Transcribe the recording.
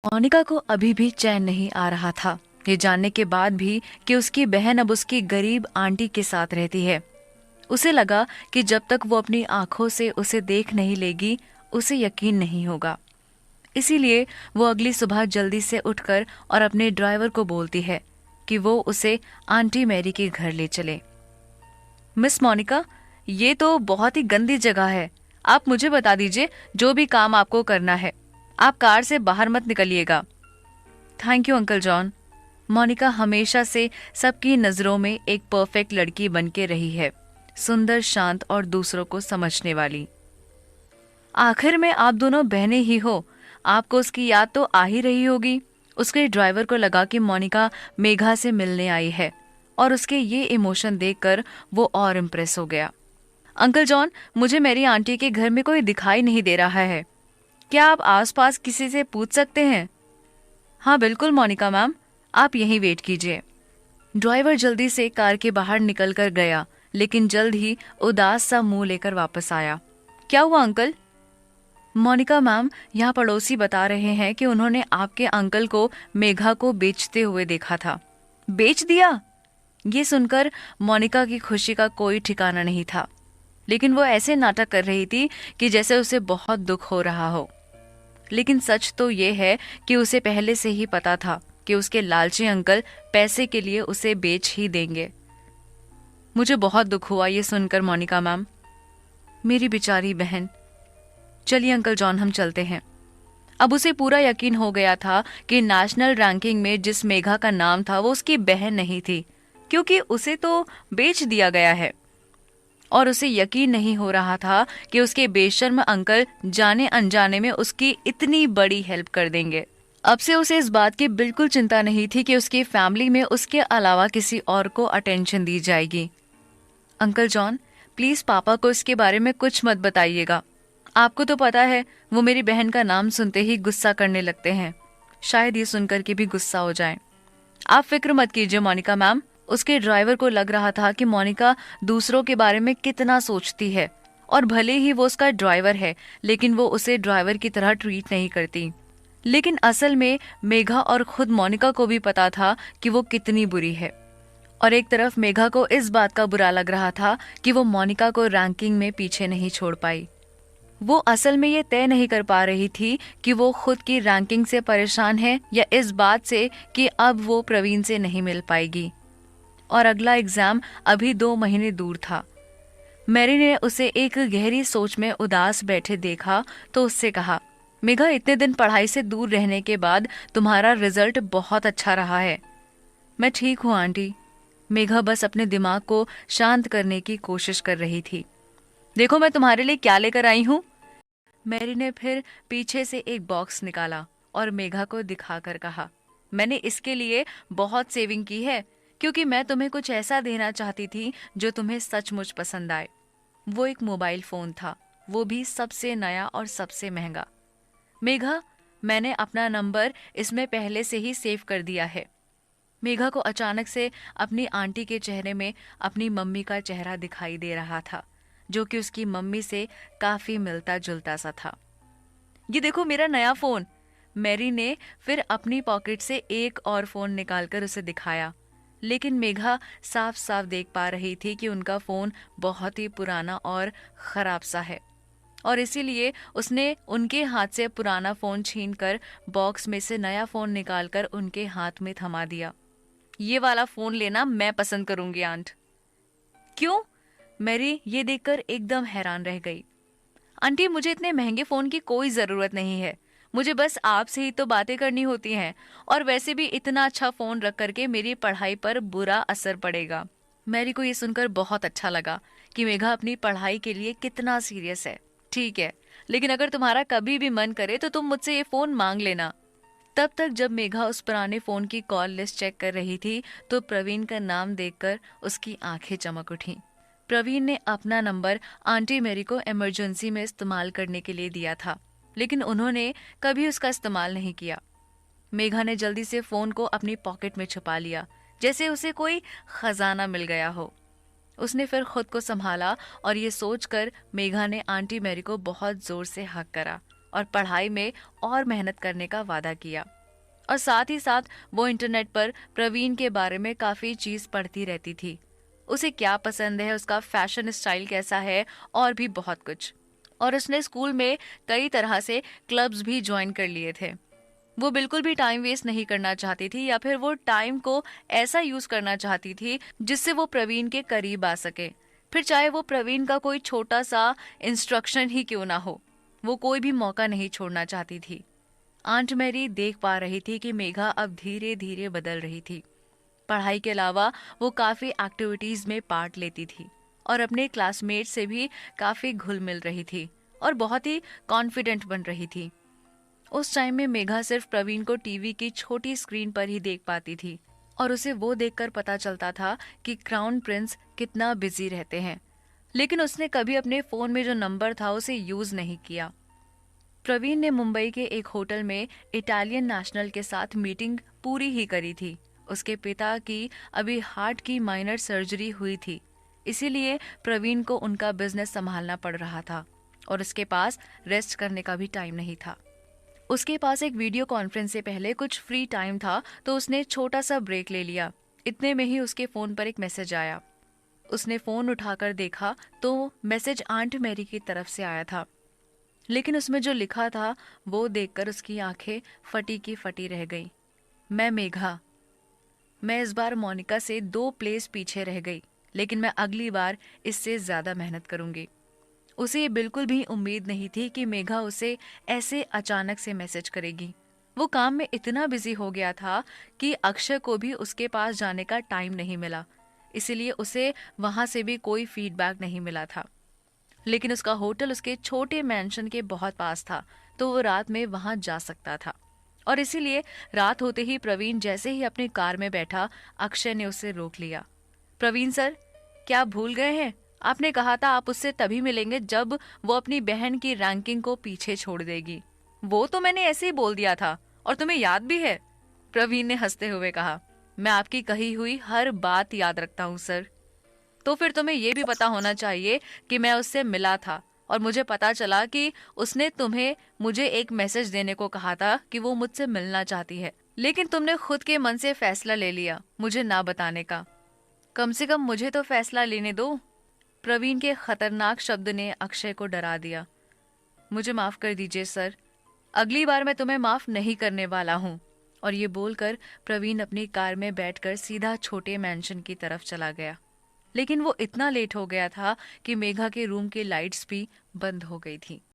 मोनिका को अभी भी चैन नहीं आ रहा था, ये जानने के बाद भी कि उसकी बहन अब उसकी गरीब आंटी के साथ रहती है। उसे लगा कि जब तक वो अपनी आंखों से उसे देख नहीं लेगी, उसे यकीन नहीं होगा। इसीलिए वो अगली सुबह जल्दी से उठकर और अपने ड्राइवर को बोलती है कि वो उसे आंटी मैरी के घर ले चले। मिस मोनिका, ये तो बहुत ही गंदी जगह है। आप मुझे बता दीजिए, जो भी काम आपको करना है। आप कार से बाहर मत निकलिएगा। Thank you uncle John. Monica हमेशा से सबकी नजरों में एक परफेक्ट लड़की बन के रही है, सुंदर, शांत और दूसरों को समझने वाली। आखिर में आप दोनों बहनें ही हो, आपको उसकी याद तो आ ही रही होगी। उसके ड्राइवर को लगा कि मोनिका मेघा से मिलने आई है और उसके ये इमोशन देखकर वो और इम्प्रेस हो गया। अंकल जॉन, मुझे मेरी आंटी के घर में कोई दिखाई नहीं दे रहा है। क्या आप आसपास किसी से पूछ सकते हैं? हाँ बिल्कुल मोनिका मैम, आप यहीं वेट कीजिए। ड्राइवर जल्दी से कार के बाहर निकल कर गया, लेकिन जल्द ही उदास सा मुंह लेकर वापस आया। क्या हुआ अंकल? मोनिका मैम, यहाँ पड़ोसी बता रहे हैं कि उन्होंने आपके अंकल को मेघा को बेचते हुए देखा था। बेच दिया? ये सुनकर मोनिका की खुशी का कोई ठिकाना नहीं था, लेकिन वो ऐसे नाटक कर रही थी कि जैसे उसे बहुत दुख हो रहा हो। लेकिन सच तो ये है कि उसे पहले से ही पता था कि उसके लालची अंकल पैसे के लिए उसे बेच ही देंगे। मुझे बहुत दुख हुआ ये सुनकर मोनिका मैम। मेरी बेचारी बहन। चलिए अंकल जॉन, हम चलते हैं। अब उसे पूरा यकीन हो गया था कि नेशनल रैंकिंग में जिस मेघा का नाम था वो उसकी बहन नहीं थी, क्योंकि उसे तो बेच दिया गया है। और उसे यकीन नहीं हो रहा था कि उसके बेशर्म अंकल जाने अनजाने में उसकी इतनी बड़ी हेल्प कर देंगे। अब से उसे इस बात की बिल्कुल चिंता नहीं थी कि उसकी फैमिली में उसके अलावा किसी और को अटेंशन दी जाएगी। अंकल जॉन, प्लीज पापा को इसके बारे में कुछ मत बताइएगा। आपको तो पता है, वो मेरी बहन का नाम सुनते ही गुस्सा करने लगते हैं। शायद ये सुनकर के भी गुस्सा हो जाएं। आप फिक्र मत कीजिए मोनिका मैम। उसके ड्राइवर को लग रहा था कि मोनिका दूसरों के बारे में कितना सोचती है, और भले ही वो उसका ड्राइवर है, लेकिन वो उसे ड्राइवर की तरह ट्रीट नहीं करती। लेकिन असल में मेघा और खुद मोनिका को भी पता था कि वो कितनी बुरी है। और एक तरफ मेघा को इस बात का बुरा लग रहा था कि वो मोनिका को रैंकिंग में पीछे नहीं छोड़ पाई। वो असल में ये तय नहीं कर पा रही थी कि वो खुद की रैंकिंग से परेशान है या इस बात से कि अब वो प्रवीण से नहीं मिल पाएगी। और अगला एग्जाम अभी 2 महीने दूर था। मैरी ने उसे एक गहरी सोच में उदास बैठे देखा तो उससे कहा, मेघा, इतने दिन पढ़ाई से दूर रहने के बाद तुम्हारा रिजल्ट बहुत अच्छा रहा है। मैं ठीक हूँ आंटी। मेघा बस अपने दिमाग को शांत करने की कोशिश कर रही थी। देखो मैं तुम्हारे लिए क्या लेकर आई हूँ। मैरी ने फिर पीछे से एक बॉक्स निकाला और मेघा को दिखाकर कहा, मैंने इसके लिए बहुत सेविंग की है, क्योंकि मैं तुम्हें कुछ ऐसा देना चाहती थी जो तुम्हें सचमुच पसंद आए। वो एक मोबाइल फोन था, वो भी सबसे नया और सबसे महंगा। मेघा, मैंने अपना नंबर इसमें पहले से ही सेव कर दिया है। मेघा को अचानक से अपनी आंटी के चेहरे में अपनी मम्मी का चेहरा दिखाई दे रहा था, जो कि उसकी मम्मी से काफी मिलता जुलता सा था। ये देखो मेरा नया फोन। मैरी ने फिर अपनी पॉकेट से एक और फोन निकालकर उसे दिखाया, लेकिन मेघा साफ साफ देख पा रही थी कि उनका फोन बहुत ही पुराना और खराब सा है, और इसीलिए उसने उनके हाथ से पुराना फोन छीनकर बॉक्स में से नया फोन निकालकर उनके हाथ में थमा दिया। ये वाला फोन लेना मैं पसंद करूंगी आंट। क्यों? मैरी ये देखकर एकदम हैरान रह गई। आंटी, मुझे इतने महंगे फोन की कोई जरूरत नहीं है। मुझे बस आपसे ही तो बातें करनी होती हैं, और वैसे भी इतना अच्छा फोन रख करके मेरी पढ़ाई पर बुरा असर पड़ेगा। मैरी को ये सुनकर बहुत अच्छा लगा कि मेघा अपनी पढ़ाई के लिए कितना सीरियस है। ठीक है, लेकिन अगर तुम्हारा कभी भी मन करे तो तुम मुझसे ये फोन मांग लेना। तब तक जब मेघा उस पुराने फोन की कॉल लिस्ट चेक कर रही थी तो प्रवीण का नाम देखकर उसकी आंखें चमक उठी। प्रवीण ने अपना नंबर आंटी मेरी को इमरजेंसी में इस्तेमाल करने के लिए दिया था, लेकिन उन्होंने कभी उसका इस्तेमाल नहीं किया। मेघा ने जल्दी से फोन को अपनी पॉकेट में छुपा लिया, जैसे उसे कोई खजाना मिल गया हो। उसने फिर खुद को संभाला और ये सोचकर मेघा ने आंटी मेरी को बहुत जोर से हक करा और पढ़ाई में और मेहनत करने का वादा किया। और साथ ही साथ वो इंटरनेट पर प्रवीण के बारे में काफी चीज पढ़ती रहती थी। उसे क्या पसंद है, उसका फैशन स्टाइल कैसा है और भी बहुत कुछ। और उसने स्कूल में कई तरह से क्लब्स भी ज्वाइन कर लिए थे। वो बिल्कुल भी टाइम वेस्ट नहीं करना चाहती थी, या फिर वो टाइम को ऐसा यूज करना चाहती थी जिससे वो प्रवीण के करीब आ सके। फिर चाहे वो प्रवीण का कोई छोटा सा इंस्ट्रक्शन ही क्यों ना हो, वो कोई भी मौका नहीं छोड़ना चाहती थी। आंट मैरी देख पा रही थी कि मेघा अब धीरे धीरे बदल रही थी। पढ़ाई के अलावा वो काफी एक्टिविटीज में पार्ट लेती थी और अपने क्लासमेट से भी काफी घुल मिल रही थी और बहुत ही कॉन्फिडेंट बन रही थी। उस टाइम में मेघा सिर्फ प्रवीण को टीवी की छोटी स्क्रीन पर ही देख पाती थी और उसे वो देखकर पता चलता था कि क्राउन प्रिंस कितना बिजी रहते हैं, लेकिन उसने कभी अपने फोन में जो नंबर था उसे यूज नहीं किया। प्रवीण ने मुंबई के एक होटल में इटालियन नेशनल के साथ मीटिंग पूरी ही करी थी। उसके पिता की अभी हार्ट की माइनर सर्जरी हुई थी, इसीलिए प्रवीण को उनका बिजनेस संभालना पड़ रहा था और उसके पास रेस्ट करने का भी टाइम नहीं था। उसके पास एक वीडियो कॉन्फ्रेंस से पहले कुछ फ्री टाइम था, तो उसने छोटा सा ब्रेक ले लिया। इतने में ही उसके फोन पर एक मैसेज आया। उसने फोन उठाकर देखा तो मैसेज आंट मैरी की तरफ से आया था, लेकिन उसमें जो लिखा था वो देखकर उसकी आंखें फटी की फटी रह गई। मैं मेघा, मैं इस बार मोनिका से 2 प्लेस पीछे रह गई, लेकिन मैं अगली बार इससे ज्यादा मेहनत करूंगी। उसे ये बिल्कुल भी उम्मीद नहीं थी कि मेघा उसे ऐसे अचानक से मैसेज करेगी। वो काम में इतना बिजी हो गया था कि अक्षय को भी उसके पास जाने का टाइम नहीं मिला, इसीलिए उसे वहां से भी कोई फीडबैक नहीं मिला था। लेकिन उसका होटल उसके छोटे मेंशन के बहुत पास था, तो वो रात में वहां जा सकता था। और इसीलिए रात होते ही प्रवीण जैसे ही अपनी कार में बैठा, अक्षय ने उसे रोक लिया। प्रवीण सर, क्या आप भूल गए हैं? आपने कहा था आप उससे तभी मिलेंगे जब वो अपनी बहन की रैंकिंग को पीछे छोड़ देगी। वो तो मैंने ऐसे ही बोल दिया था, और तुम्हें याद भी है? प्रवीण ने हंसते हुए कहा। मैं आपकी कही हुई हर बात याद रखता हूँ सर। तो फिर तुम्हें ये भी पता होना चाहिए कि मैं उससे मिला था और मुझे पता चला कि उसने तुम्हें मुझे एक मैसेज देने को कहा था कि वो मुझसे मिलना चाहती है, लेकिन तुमने खुद के मन से फैसला ले लिया मुझे ना बताने का। कम से कम मुझे तो फैसला लेने दो। प्रवीण के खतरनाक शब्द ने अक्षय को डरा दिया। मुझे माफ कर दीजिए सर, अगली बार मैं तुम्हें माफ नहीं करने वाला हूँ। और ये बोलकर प्रवीण अपनी कार में बैठकर सीधा छोटे मैंशन की तरफ चला गया। लेकिन वो इतना लेट हो गया था कि मेघा के रूम की लाइट्स भी बंद हो गई थी।